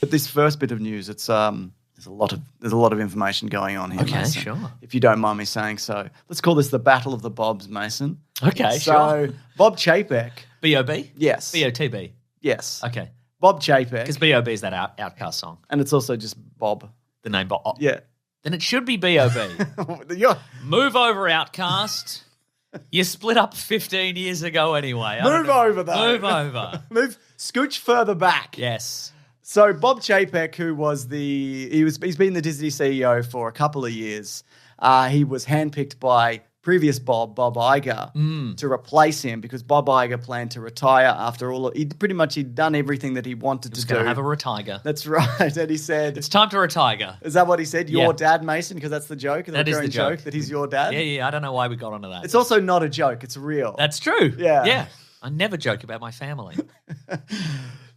But this first bit of news, it's there's a lot of information going on here. Okay, Mason, sure. if you don't mind me saying so. Let's call this the Battle of the Bobs, Mason. Okay, so, sure. Bob Chapek. B.O.B.? Yes. B.O.T.B.? Yes. Okay. Bob Chapek. Because B.O.B. is that Outcast song. And it's also just Bob. The name Bob. Oh, Yeah. then it should be B.O.B. You're- Move over, Outcast. You split up 15 years ago anyway. Move over, though. Move over. Scooch further back. Yes. So Bob Chapek, who was he's been the Disney CEO for a couple of years. He was handpicked by previous Bob Iger, to replace him because Bob Iger planned to retire after all. He'd done everything that he wanted to do. Going to have a retiger. That's right. And he said, It's time to retiger. is that what he said? Your Yeah. dad, Mason? Because that's the joke. That is the recurring joke. that he's your dad. Yeah. I don't know why we got onto that. It's also not a joke. It's real. That's true. Yeah. Yeah. I never joke about my family.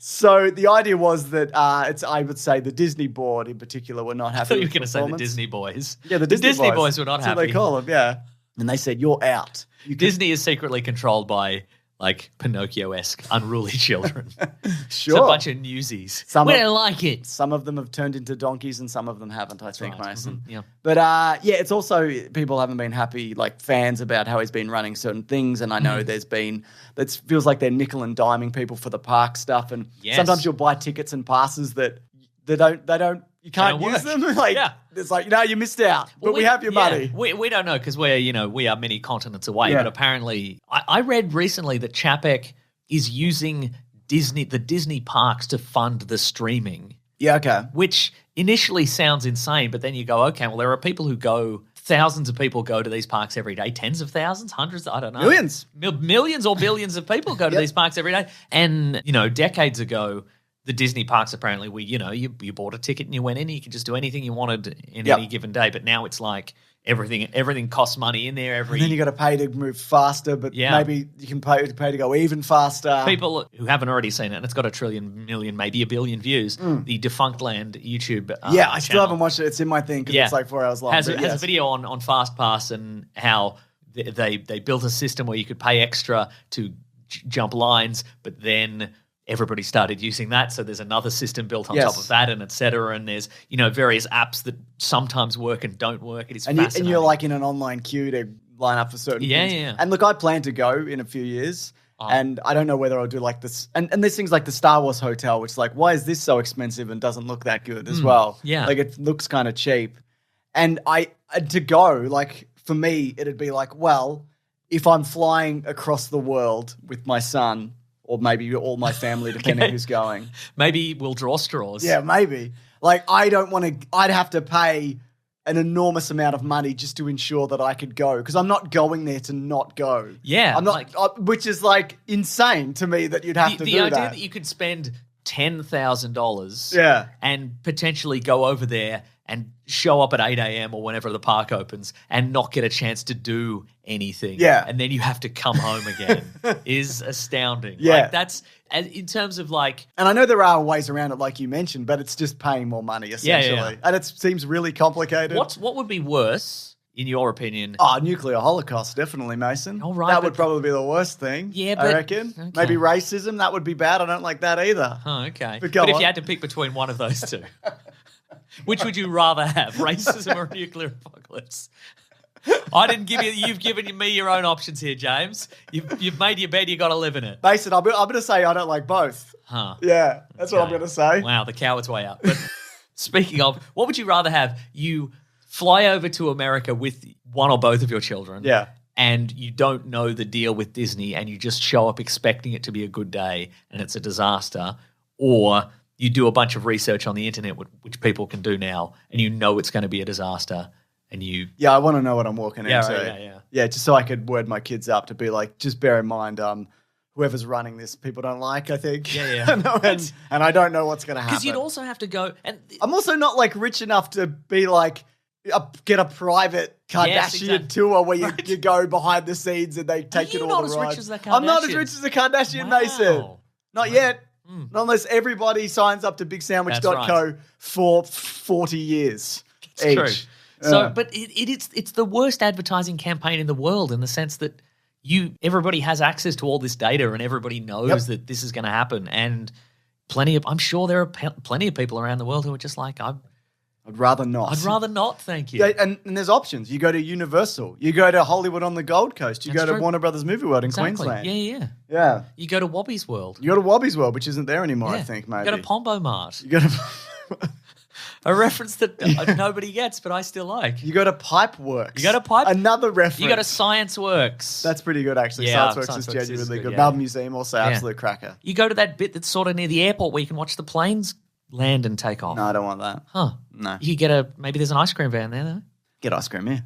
So the idea was that I would say the Disney board in particular were not happy. I thought you were with going to say the performance. Disney boys. Yeah, the Disney boys were not That's happy. what they call them, yeah. And they said, you're out. Disney is secretly controlled by like Pinocchio-esque unruly children. Sure. It's a bunch of newsies. We don't like it. Some of them have turned into donkeys and some of them haven't, I think, right. Mason. Yeah. But it's also people haven't been happy, like fans, about how he's been running certain things. And I know there's been, it feels like they're nickel and diming people for the park stuff. And Yes. sometimes you'll buy tickets and passes that you can't don't use work. them. Like, Yeah. it's like, no, you missed out, but we have your money. We don't know because we are many continents away. Yeah. But apparently, I read recently that Chapek is using the Disney parks to fund the streaming, Yeah, okay. which initially sounds insane. But then you go, okay, well, there are people who go. Thousands of people go to these parks every day. Tens of thousands, hundreds, I don't know. Millions. Millions or billions of people go to these parks every day. And, decades ago, the Disney parks apparently you bought a ticket and you went in and you could just do anything you wanted in any given day. But now it's like everything costs money in there. And then you got to pay to move faster, but maybe you can pay to go even faster. People who haven't already seen it, and it's got 1 trillion million, maybe 1 billion views, the Defunct Land YouTube I still channel haven't watched it. It's in my thing because it's like 4 hours long. Has but a video on FastPass and how they built a system where you could pay extra to jump lines, but then everybody started using that, so there's another system built on top of that, and et cetera. And there's various apps that sometimes work and don't work. It is fascinating. And you're like in an online queue to line up for certain things. Yeah. And look, I plan to go in a few years, and I don't know whether I'll do like this. And there's things like the Star Wars hotel, which is like, why is this so expensive and doesn't look that good as well? Yeah, like it looks kind of cheap. And to go, like for me, it'd be like, well, if I'm flying across the world with my son. Or maybe all my family, depending who's going. Maybe we'll draw straws. Yeah, maybe. Like, I'd have to pay an enormous amount of money just to ensure that I could go. Because I'm not going there to not go. Yeah. I'm not, which is like insane to me that you'd have to do that. The idea that you could spend $10,000 and potentially go over there and show up at 8 a.m. or whenever the park opens and not get a chance to do anything. Yeah. And then you have to come home again is astounding. Yeah. Like that's in terms of like. And I know there are ways around it, like you mentioned, but it's just paying more money, essentially. Yeah. And it seems really complicated. What would be worse, in your opinion? Oh, nuclear holocaust, definitely, Mason. All right, that would probably be the worst thing. Yeah, I reckon. okay. Maybe racism, that would be bad. I don't like that either. Oh, okay. But if you had to pick between one of those two, which would you rather have, racism or a nuclear apocalypse? I didn't give you. You've given me your own options here, James. You've made your bed. You got to live in it. Mason, I'm going to say I don't like both. Huh? Yeah, that's what I'm going to say. Wow, the coward's way out. But speaking of, what would you rather have? You fly over to America with one or both of your children. Yeah. And you don't know the deal with Disney, and you just show up expecting it to be a good day, and it's a disaster, or you do a bunch of research on the internet, which people can do now, and you know it's going to be a disaster. And I want to know what I'm walking into. Right, yeah, just so I could word my kids up to be like, just bear in mind, whoever's running this, people don't like, I think. Yeah. and I don't know what's going to happen. Because you'd also have to go, and I'm also not like rich enough to be like, get a private Kardashian tour where you go behind the scenes and they take you to all the rides. Not as rich as the Kardashians? I'm not as rich as the Kardashian, Mason. Not yet. Not unless everybody signs up to BigSandwich.co for 40 years each. True. So, but it's the worst advertising campaign in the world in the sense that everybody has access to all this data and everybody knows that this is going to happen. And I'm sure there are plenty of people around the world who are just like, I'd rather not. I'd rather not, thank you. Yeah, and there's options. You go to Universal. You go to Hollywood on the Gold Coast. You That's go to true. Warner Brothers Movie World in Exactly. Queensland. Yeah. Yeah. You go to Wobby's World. You go to Wobby's World, which isn't there anymore, Yeah. I think, maybe. You go to Pombo Mart. You go to... A reference that nobody gets, but I still like. You go to Pipeworks. You go to Pipe. Another reference. You go to Science Works. That's pretty good, actually. Yeah, Science Works Science is Works is genuinely good, good. yeah. Melbourne Museum also absolute cracker. You go to that bit that's sort of near the airport where you can watch the planes land and take off. No, I don't want that. Huh. No. You get maybe there's an ice cream van there, though. Get ice cream, yeah.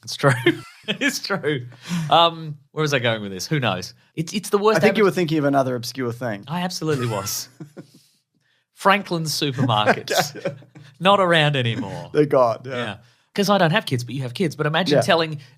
It's true. It's true. Where was I going with this? Who knows? It's the worst. I think you were thinking of another obscure thing. I absolutely was. Franklin's supermarkets. Not around anymore. They're gone. Yeah. Because I don't have kids, but you have kids. But imagine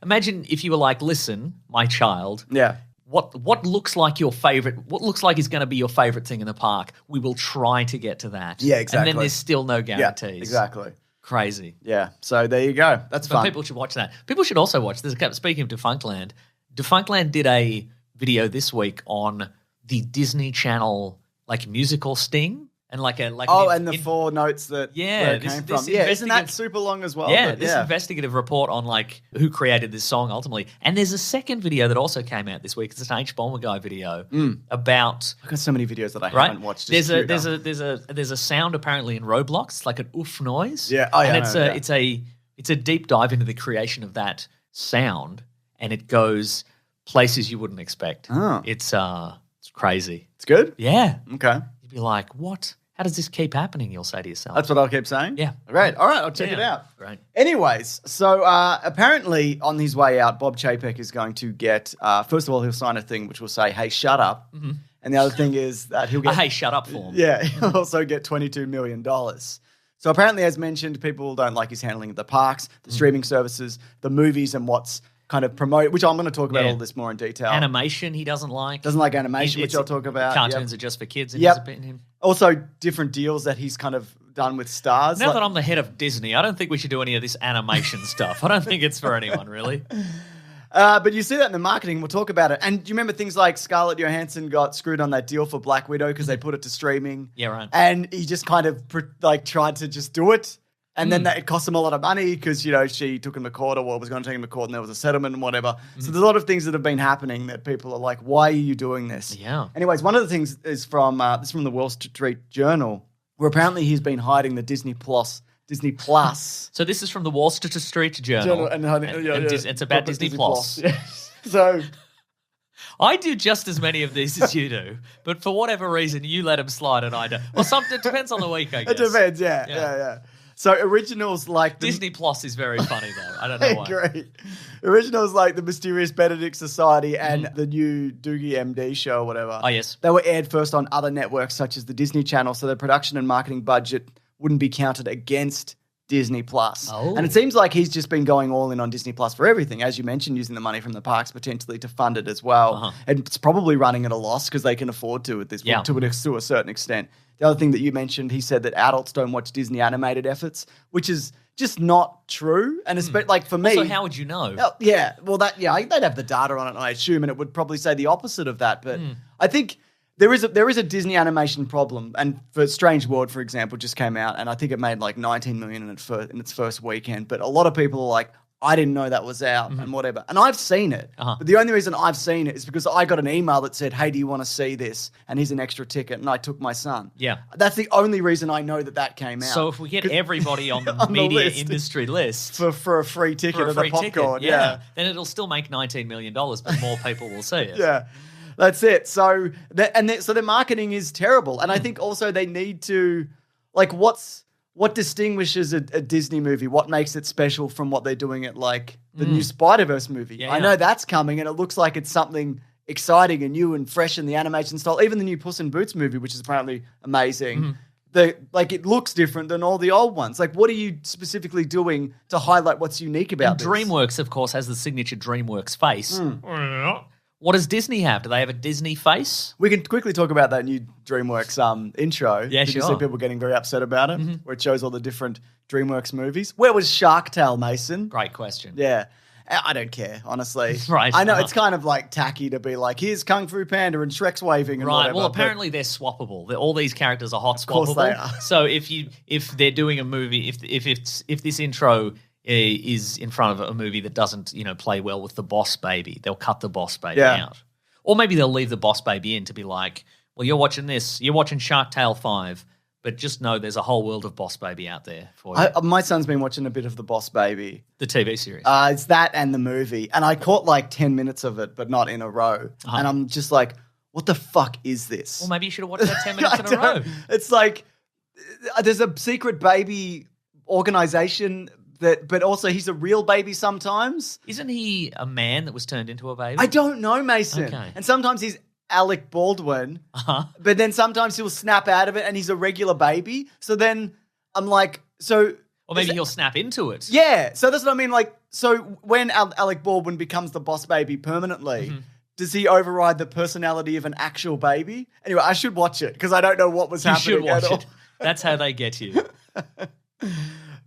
imagine if you were like, listen, my child. Yeah. What looks like your favorite? What looks like is going to be your favorite thing in the park? We will try to get to that. Yeah, exactly. And then there's still no guarantees. Yeah, exactly. Crazy. Yeah. So there you go. That's But fun. people should watch that. People should also watch. Speaking of Defunctland, Defunctland did a video this week on the Disney Channel like musical Sting. And and the 4 notes that where it came from. Yeah, isn't that super long as well? Yeah, this investigative report on like who created this song ultimately. And there's a second video that also came out this week. It's an H. Bomber Guy video about. I've got so many videos that I haven't watched. There's a sound apparently in Roblox, like an oof noise. Yeah, and it's a deep dive into the creation of that sound, and it goes places you wouldn't expect. Oh. It's crazy. It's good? Yeah. Okay. You'd be like, what? How does this keep happening? You'll say to yourself. That's what I'll keep saying? Yeah. Great. All right, I'll check it out. Great. Anyways, so apparently on his way out, Bob Chapek is going to get, first of all, he'll sign a thing which will say, hey, shut up. Mm-hmm. And the other thing is that he'll get... A hey, shut up form. Yeah, he'll also get $22 million. So apparently, as mentioned, people don't like his handling of the parks, the streaming services, the movies, and what's kind of promoted, which I'm going to talk about all this more in detail. Animation he doesn't like. Doesn't like animation, which I'll talk about. Cartoons are just for kids, in his opinion. Also, different deals that he's kind of done with stars. Now that I'm the head of Disney, I don't think we should do any of this animation stuff. I don't think it's for anyone, really. But you see that in the marketing. We'll talk about it. And do you remember things like Scarlett Johansson got screwed on that deal for Black Widow because they put it to streaming? Yeah, right. And he just kind of tried to just do it. And then it cost him a lot of money because, she took him to court or was going to take him to court and there was a settlement and whatever. So there's a lot of things that have been happening that people are like, why are you doing this? Yeah. Anyways, one of the things is from the Wall Street Journal, where apparently he's been hiding the Disney Plus. So this is from the Wall Street Journal. It's about Disney Plus. Yeah. So... I do just as many of these as you do, but for whatever reason, you let them slide and I don't. Well, it depends on the week, I guess. It depends, yeah. So originals like... Disney Plus is very funny, though. I don't know why. Great. Originals like The Mysterious Benedict Society and the new Doogie MD show or whatever. Oh, yes. They were aired first on other networks such as the Disney Channel, so the production and marketing budget wouldn't be counted against Disney Plus. Oh. And it seems like he's just been going all in on Disney Plus for everything, as you mentioned, using the money from the parks potentially to fund it as well. And it's probably running at a loss because they can afford to at this point, to a certain extent. The other thing that you mentioned, he said that adults don't watch Disney animated efforts, which is just not true. And especially like for me... So how would you know? They'd have the data on it, I assume, and it would probably say the opposite of that. But I think... There is a Disney animation problem, and for Strange World, for example, just came out, and I think it made like $19 million in its first weekend. But a lot of people are like, I didn't know that was out and whatever. And I've seen it, but the only reason I've seen it is because I got an email that said, "Hey, do you want to see this?" And here's an extra ticket, and I took my son. Yeah, that's the only reason I know that came out. So if we get everybody on the media industry list for a free ticket and a popcorn, then it'll still make $19 million, but more people will see it. Yeah. That's it. So their marketing is terrible, and I think also they need to what distinguishes a Disney movie? What makes it special from what they're doing at like the new Spider-Verse movie? Yeah, I know that's coming, and it looks like it's something exciting and new and fresh in the animation style. Even the new Puss in Boots movie, which is apparently amazing. It looks different than all the old ones. Like, what are you specifically doing to highlight what's unique about this? DreamWorks, of course, has the signature DreamWorks face. What does Disney have? Do they have a Disney face? We can quickly talk about that new DreamWorks intro. Yeah, Did sure. you see people getting very upset about it? Where it shows all the different DreamWorks movies. Where was Shark Tale, Mason? Great question. Yeah. I don't care, honestly. Right. I know it's kind of like tacky to be like, here's Kung Fu Panda and Shrek's waving and Right. whatever. Well, apparently they're swappable. All these characters are hot swappable. course they are. So if they're doing a movie, if this intro is in front of a movie that doesn't play well with the Boss Baby, they'll cut the Boss Baby out, or maybe they'll leave the Boss Baby in to be like, well, you're watching this, you're watching Shark Tale 5. But just know there's a whole world of Boss Baby out there for you. My son's been watching a bit of the Boss Baby. The TV series. It's that and the movie. And I caught like 10 minutes of it, but not in a row. And I'm just like, what the fuck is this? Well, maybe you should have watched that 10 minutes in a row. It's like, there's a secret baby organization but also he's a real baby sometimes. Isn't he a man that was turned into a baby? I don't know, Mason. Okay. And sometimes he's Alec Baldwin, but then sometimes he'll snap out of it and he's a regular baby. So then I'm like, or maybe he'll snap into it. Yeah. So that's what I mean. Like, so when Alec Baldwin becomes the Boss Baby permanently, does he override the personality of an actual baby? Anyway, I should watch it because I don't know what was happening. You should watch it. That's how they get you.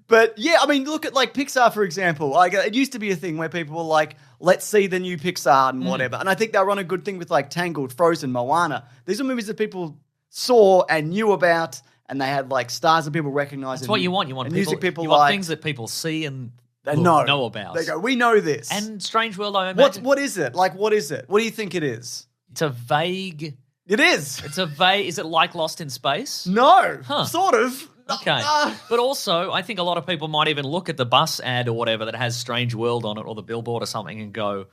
But yeah, I mean, look at like Pixar, for example. Like, it used to be a thing where people were like, let's see the new Pixar and whatever. And I think they were on a good thing with like Tangled, Frozen, Moana. These are movies that people saw and knew about, and they had like stars that people recognize. That's what you want. You want music people you like. want things that people see and know about. They go, we know this. And Strange World, I imagine. What is it? Like, what is it? What do you think it is? It's a vague... It is. It's a vague... Is it like Lost in Space? No. Sort of. Okay. But also, I think a lot of people might even look at the bus ad or whatever that has Strange World on it or the billboard or something and go,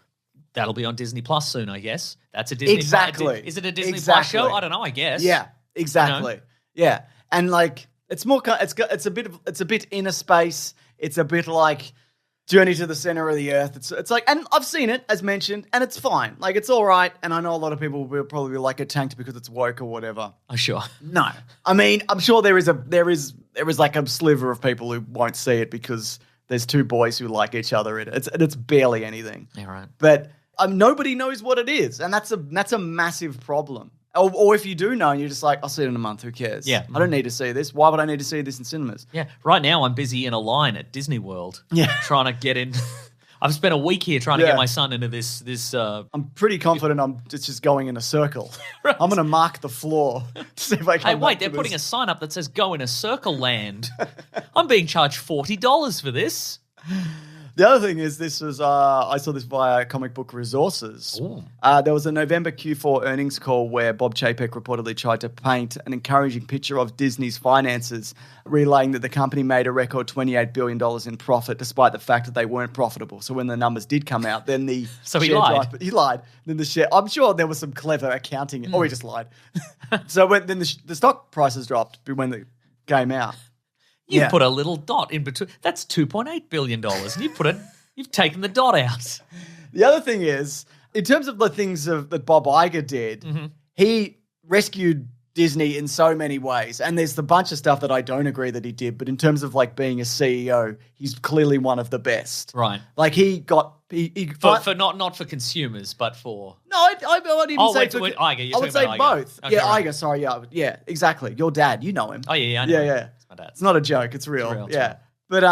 that'll be on Disney Plus soon, I guess. That's a Disney Exactly. Is it a Disney Plus show? I don't know, I guess. Yeah, exactly. Yeah. And like, it's more, it's a bit inner space. It's a bit like Journey to the Center of the Earth. It's like, and I've seen it as mentioned, and it's fine. Like, it's all right. And I know a lot of people will probably be like, it tanked because it's woke or whatever. Oh, sure. No, I mean, I'm sure there is like a sliver of people who won't see it because there's two boys who like each other in it. It's barely anything. Yeah, right. But nobody knows what it is, and that's a massive problem. Or if you do know, and you're just like, I'll see it in a month. Who cares? Yeah. I don't need to see this. Why would I need to see this in cinemas? Yeah. Right now, I'm busy in a line at Disney World. Yeah. Trying to get in. I've spent a week here trying to get my son into this. I'm pretty confident it's just going in a circle. Right. I'm going to mark the floor to see if I can. Hey, wait! They're putting a sign up that says "Go in a circle land." I'm being charged $40 for this. The other thing is, this was I saw this via Comic Book Resources. There was a November Q4 earnings call where Bob Chapek reportedly tried to paint an encouraging picture of Disney's finances, relaying that the company made a record $28 billion in profit, despite the fact that they weren't profitable. So when the numbers did come out, then the he lied. He lied. Then the share. I'm sure there was some clever accounting, or he just lied. So then the stock prices dropped when it came out. You've put a little dot in between. That's $2.8 billion. And you've taken the dot out. The other thing is, in terms of the things that Bob Iger did, he rescued Disney in so many ways. And there's the bunch of stuff that I don't agree that he did. But in terms of like being a CEO, he's clearly one of the best. Right. Like he for not for consumers, but for... No, I wouldn't even say... Iger. I would say both. Okay, yeah, right. Iger, sorry. Yeah, exactly. Your dad, you know him. Oh, yeah, I know him. Yeah. It's my dad. It's not a joke. It's real. It's yeah. But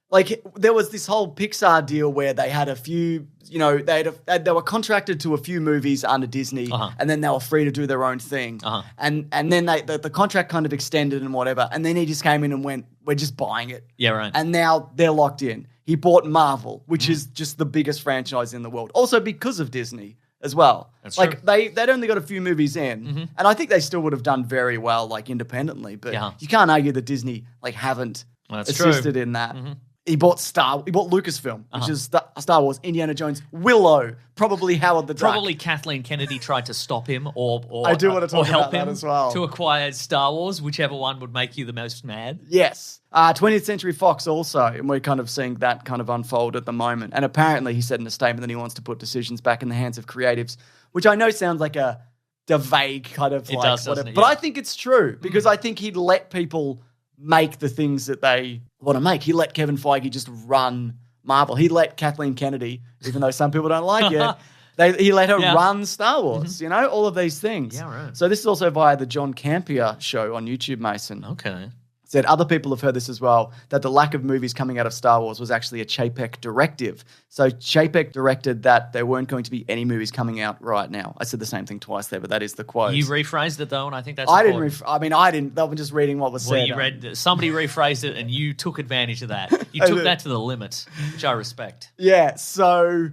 like there was this whole Pixar deal where they had a few, they were contracted to a few movies under Disney, and then they were free to do their own thing. And then the contract kind of extended and whatever, and then he just came in and went, we're just buying it. Yeah, right. And now they're locked in. He bought Marvel, which is just the biggest franchise in the world. Also because of Disney as well. That's like true. they'd only got a few movies in, and I think they still would have done very well, like independently. But you can't argue that Disney haven't assisted in that. He bought Lucasfilm, which is Star Wars, Indiana Jones, Willow, probably Howard the Duck. Probably Kathleen Kennedy tried to stop him or I do want to talk help about that him as well. to acquire Star Wars, whichever one would make you the most mad. Yes. 20th Century Fox also, and we're kind of seeing that kind of unfold at the moment. And apparently he said in a statement that he wants to put decisions back in the hands of creatives, which I know sounds like a vague kind of it does, whatever. it? But I think it's true because I think he'd let people make the things that they want to make. He let Kevin Feige just run Marvel. He let Kathleen Kennedy, even though some people don't like it, he let her run Star Wars, all of these things. Yeah, right. So this is also via the John Campea show on YouTube, Mason. Okay. Said other people have heard this as well, that the lack of movies coming out of Star Wars was actually a Chapek directive. So Chapek directed that there weren't going to be any movies coming out right now. I said the same thing twice there, but that is the quote. You rephrased it though, and I think that's I important. didn't. I didn't. They were just reading what was said. You read somebody rephrased it, and you took advantage of that. You took that to the limit, which I respect. Yeah. So,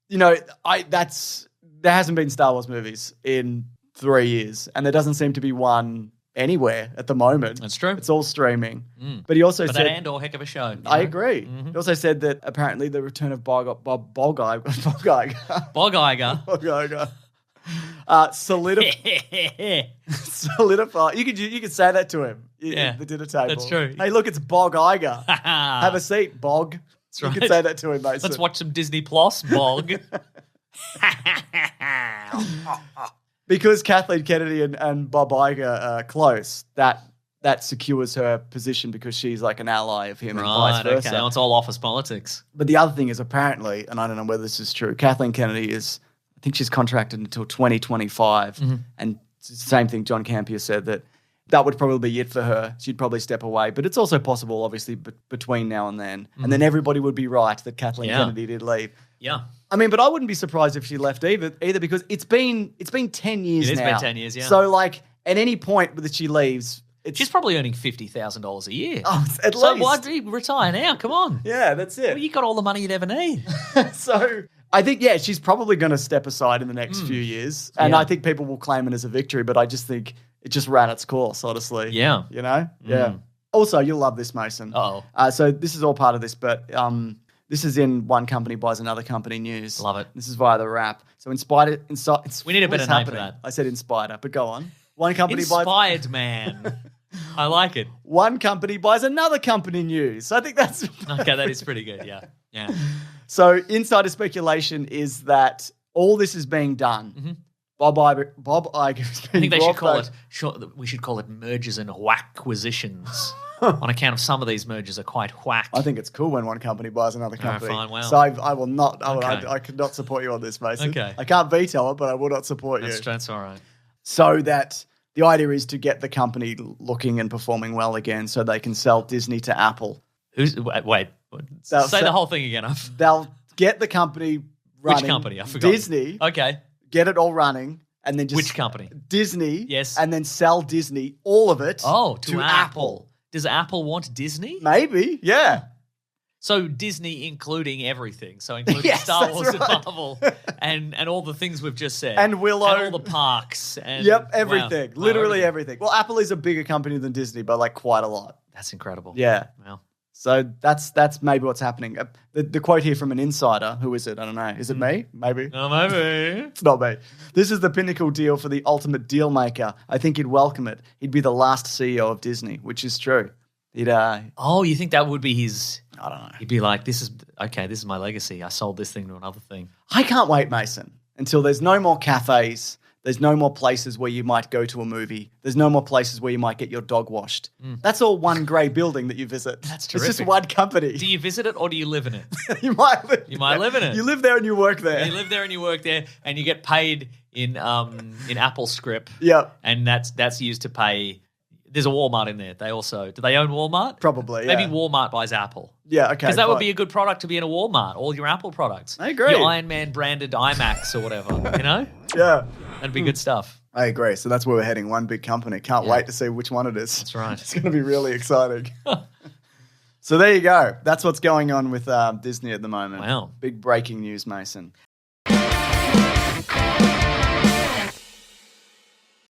there hasn't been Star Wars movies in 3 years, and there doesn't seem to be one anywhere at the moment. That's true. It's all streaming. But he also said... that Andor, heck of a show. I agree. Mm-hmm. He also said that apparently the return of Bob Iger solidify. You could say that to him at the dinner table. That's true. Hey, look, it's Bog Iger. Have a seat, Bog. That's right. You could say that to him, Mason. Let's watch some Disney Plus, Bog. Because Kathleen Kennedy and Bob Iger are close, that secures her position because she's like an ally of him and vice versa. Okay, it's all office politics. But the other thing is apparently, and I don't know whether this is true, Kathleen Kennedy I think she's contracted until 2025. And it's the same thing John Campion said, that would probably be it for her. She'd probably step away. But it's also possible, obviously, between now and then. And then everybody would be right that Kathleen Kennedy did leave. Yeah. I mean, but I wouldn't be surprised if she left either because it's been 10 years now. It has been 10 years, yeah. So, like, at any point that she leaves... She's probably earning $50,000 a year. Oh, at least. So why do you retire now? Come on. Yeah, that's it. Well, you got all the money you'd ever need. So I think, she's probably going to step aside in the next few years. And I think people will claim it as a victory, but I just think it just ran its course, honestly. Yeah. You know? Yeah. Also, you'll love this, Mason. Uh-oh. So this is all part of this, but this is in one company buys another company news. Love it. This is via the wrap. So Inspired... We need a better name for that. I said Inspired, but go on. One company Inspired man. I like it. One company buys another company news. I think that's... Okay, that is pretty good, yeah. So insider speculation is that all this is being done. Bob Iger is being we should call it mergers and whack-quisitions on account of some of these mergers are quite whack. I think it's cool when one company buys another company. Fine, well. So I will not... Okay. I could not support you on this, Mason. Okay. I can't veto it, but I will not support you. That's all right. So that... The idea is to get the company looking and performing well again so they can sell Disney to Apple. Wait. Say the whole thing again. They'll get the company running. Which company? I forgot. Disney. Okay. Get it all running and then just... Which company? Disney. Yes. And then sell Disney, all of it, to Apple. Does Apple want Disney? Maybe, yeah. So Disney including everything. So including Star Wars and Marvel and all the things we've just said. And Willow. And all the parks. And, everything. Wow. Literally everything. Well, Apple is a bigger company than Disney, but like quite a lot. That's incredible. Yeah. Wow. So that's maybe what's happening. The quote here from an insider. Who is it? I don't know. Is it me? Maybe. No, maybe. It's not me. This is the pinnacle deal for the ultimate deal maker. I think he'd welcome it. He'd be the last CEO of Disney, which is true. He'd. You think that would be his... I don't know. He'd be like, this is my legacy. I sold this thing to another thing. I can't wait, Mason, until there's no more cafes. There's no more places where you might go to a movie. There's no more places where you might get your dog washed. That's all one grey building that you visit. That's terrific. It's just one company. Do you visit it or do you live in it? You might live in it. You live there and you work there. You live there and you work there and you get paid in Apple script. Yep. And that's used to pay... There's a Walmart in there. Do they own Walmart? Probably, yeah. Maybe Walmart buys Apple. Yeah, okay. Because that would be a good product to be in a Walmart, all your Apple products. I agree. Your Iron Man branded IMAX or whatever, you know? Yeah. That'd be good stuff. I agree. So that's where we're heading, one big company. Can't wait to see which one it is. That's right. It's going to be really exciting. So there you go. That's what's going on with Disney at the moment. Wow. Big breaking news, Mason.